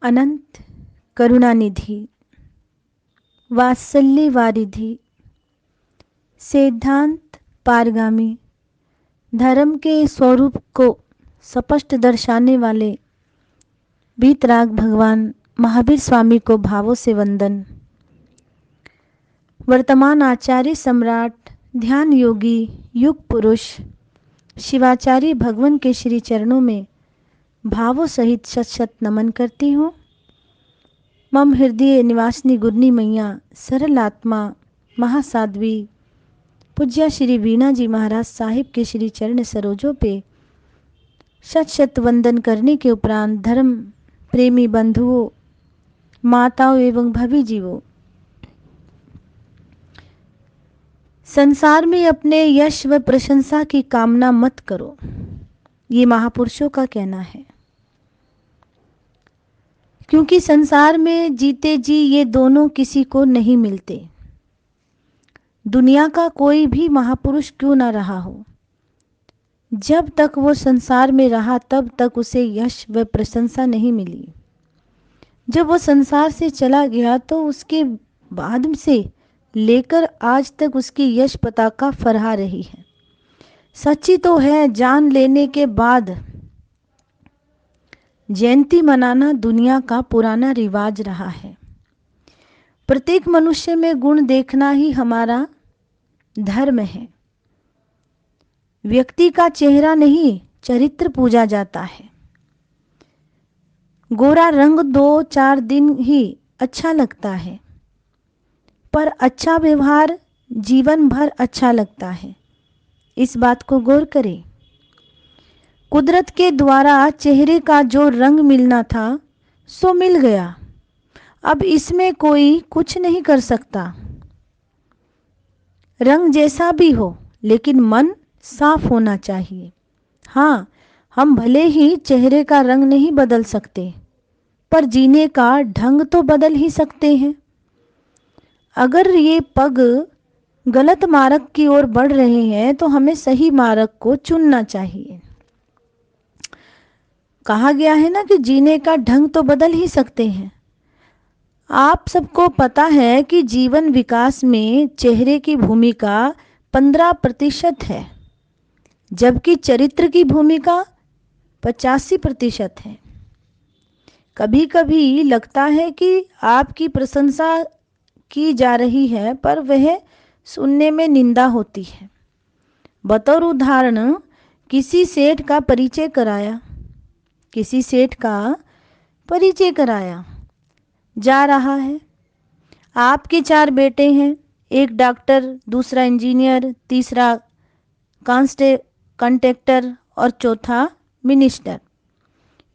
अनंत करुणानिधि, वात्सल्य वारिधि, सिद्धांत पारगामी, धर्म के स्वरूप को स्पष्ट दर्शाने वाले वीतराग भगवान महावीर स्वामी को भावों से वंदन। वर्तमान आचार्य सम्राट ध्यान योगी युग पुरुष शिवाचार्य भगवान के श्री चरणों में भावों सहित शत शत नमन करती हूँ। मम हृदय निवासिनी गुरनी मैया सरल आत्मा महासाध्वी पूज्या श्री वीणा जी महाराज साहिब के श्री चरण सरोजों पे शत शत वंदन करने के उपरांत धर्म प्रेमी बंधुओं, माताओं एवं भवी जीवों, संसार में अपने यश व प्रशंसा की कामना मत करो, ये महापुरुषों का कहना है। क्योंकि संसार में जीते जी ये दोनों किसी को नहीं मिलते। दुनिया का कोई भी महापुरुष क्यों ना रहा हो, जब तक वो संसार में रहा तब तक उसे यश व प्रशंसा नहीं मिली। जब वो संसार से चला गया तो उसके बाद से लेकर आज तक उसकी यश पताका फहरा रही है। सच्ची तो है, जान लेने के बाद जयंती मनाना दुनिया का पुराना रिवाज रहा है। प्रत्येक मनुष्य में गुण देखना ही हमारा धर्म है। व्यक्ति का चेहरा नहीं, चरित्र पूजा जाता है। गोरा रंग 2-4 दिन ही अच्छा लगता है, पर अच्छा व्यवहार जीवन भर अच्छा लगता है। इस बात को गौर करें। कुदरत के द्वारा चेहरे का जो रंग मिलना था सो मिल गया, अब इसमें कोई कुछ नहीं कर सकता। रंग जैसा भी हो, लेकिन मन साफ होना चाहिए। हाँ, हम भले ही चेहरे का रंग नहीं बदल सकते, पर जीने का ढंग तो बदल ही सकते हैं। अगर ये पग गलत मार्ग की ओर बढ़ रहे हैं तो हमें सही मार्ग को चुनना चाहिए। कहा गया है ना कि जीने का ढंग तो बदल ही सकते हैं। आप सबको पता है कि जीवन विकास में चेहरे की भूमिका 15% है, जबकि चरित्र की भूमिका 85% है। कभी कभी लगता है कि आपकी प्रशंसा की जा रही है, पर वह सुनने में निंदा होती है। बतौर उदाहरण, किसी सेठ का परिचय कराया जा रहा है। आपके 4 बेटे हैं, एक डॉक्टर, दूसरा इंजीनियर, तीसरा कंडक्टर और चौथा मिनिस्टर।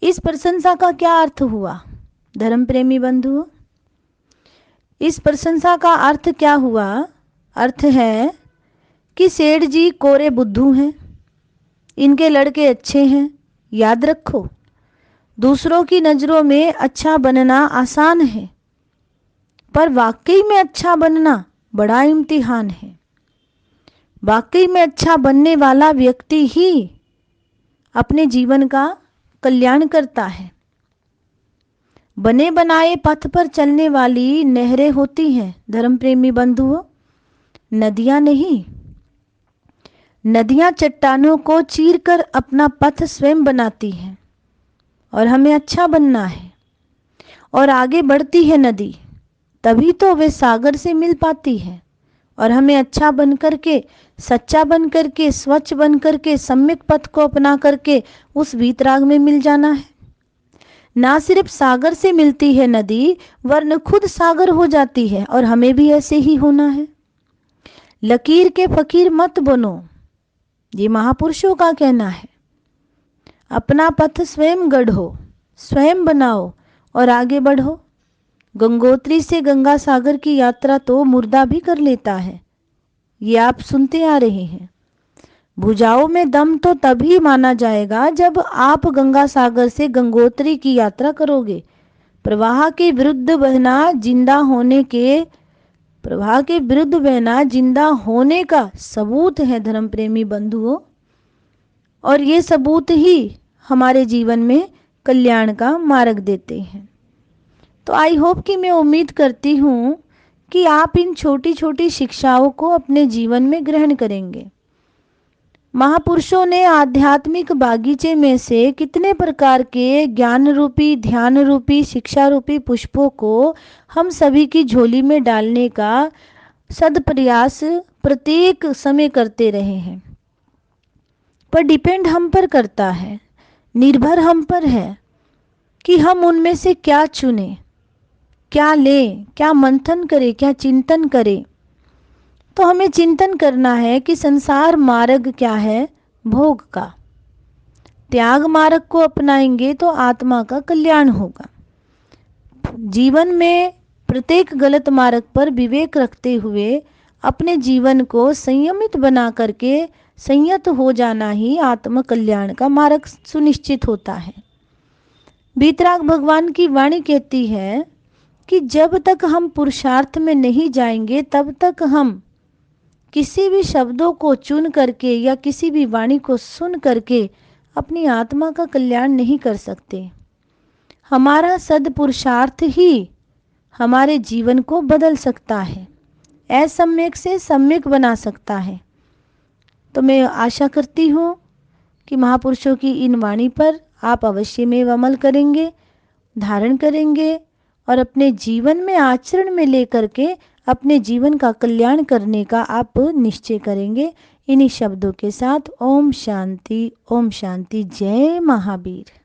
इस प्रशंसा का क्या अर्थ हुआ धर्म प्रेमी बंधुओं? इस प्रशंसा का अर्थ क्या हुआ? अर्थ है कि सेठ जी कोरे बुद्धू हैं, इनके लड़के अच्छे हैं। याद रखो, दूसरों की नज़रों में अच्छा बनना आसान है, पर वाकई में अच्छा बनना बड़ा इम्तिहान है। वाकई में अच्छा बनने वाला व्यक्ति ही अपने जीवन का कल्याण करता है। बने बनाए पथ पर चलने वाली नहरें होती हैं धर्म प्रेमी बंधुओं, नदियां नहीं। नदियां चट्टानों को चीरकर अपना पथ स्वयं बनाती हैं, और हमें अच्छा बनना है और आगे बढ़ती है नदी, तभी तो वे सागर से मिल पाती है। और हमें अच्छा बन करके, सच्चा बन करके, स्वच्छ बन करके, सम्यक पथ को अपना करके उस वीतराग में मिल जाना है। ना सिर्फ सागर से मिलती है नदी, वरन खुद सागर हो जाती है, और हमें भी ऐसे ही होना है। लकीर के फकीर मत बनो, ये महापुरुषों का कहना है। अपना पथ स्वयं गढ़ो, स्वयं बनाओ और आगे बढ़ो। गंगोत्री से गंगा सागर की यात्रा तो मुर्दा भी कर लेता है, ये आप सुनते आ रहे हैं। भुजाओं में दम तो तभी माना जाएगा जब आप गंगा सागर से गंगोत्री की यात्रा करोगे। प्रवाह के विरुद्ध बहना जिंदा होने का सबूत है धर्म प्रेमी बंधुओं, और ये सबूत ही हमारे जीवन में कल्याण का मार्ग देते हैं। तो आई होप कि मैं उम्मीद करती हूँ कि आप इन छोटी छोटी शिक्षाओं को अपने जीवन में ग्रहण करेंगे। महापुरुषों ने आध्यात्मिक बागीचे में से कितने प्रकार के ज्ञान रूपी, ध्यान रूपी, शिक्षा रूपी पुष्पों को हम सभी की झोली में डालने का सदप्रयास प्रत्येक समय करते रहे हैं। पर डिपेंड हम पर करता है, निर्भर हम पर है कि हम उनमें से क्या चुनें, क्या लें, क्या मंथन करें, क्या चिंतन करें। तो हमें चिंतन करना है कि संसार मार्ग क्या है, भोग का। त्याग मार्ग को अपनाएंगे तो आत्मा का कल्याण होगा। जीवन में प्रत्येक गलत मार्ग पर विवेक रखते हुए अपने जीवन को संयमित बना करके संयत हो जाना ही आत्म कल्याण का मार्ग सुनिश्चित होता है। वीतराग भगवान की वाणी कहती है कि जब तक हम पुरुषार्थ में नहीं जाएंगे तब तक हम किसी भी शब्दों को चुन करके या किसी भी वाणी को सुन करके अपनी आत्मा का कल्याण नहीं कर सकते। हमारा सदपुरुषार्थ ही हमारे जीवन को बदल सकता है, असम्यक से सम्यक बना सकता है। तो मैं आशा करती हूँ कि महापुरुषों की इन वाणी पर आप अवश्य में अमल करेंगे, धारण करेंगे और अपने जीवन में आचरण में लेकर के अपने जीवन का कल्याण करने का आप निश्चय करेंगे। इन्हीं शब्दों के साथ ओम शांति, ओम शांति। जय महावीर।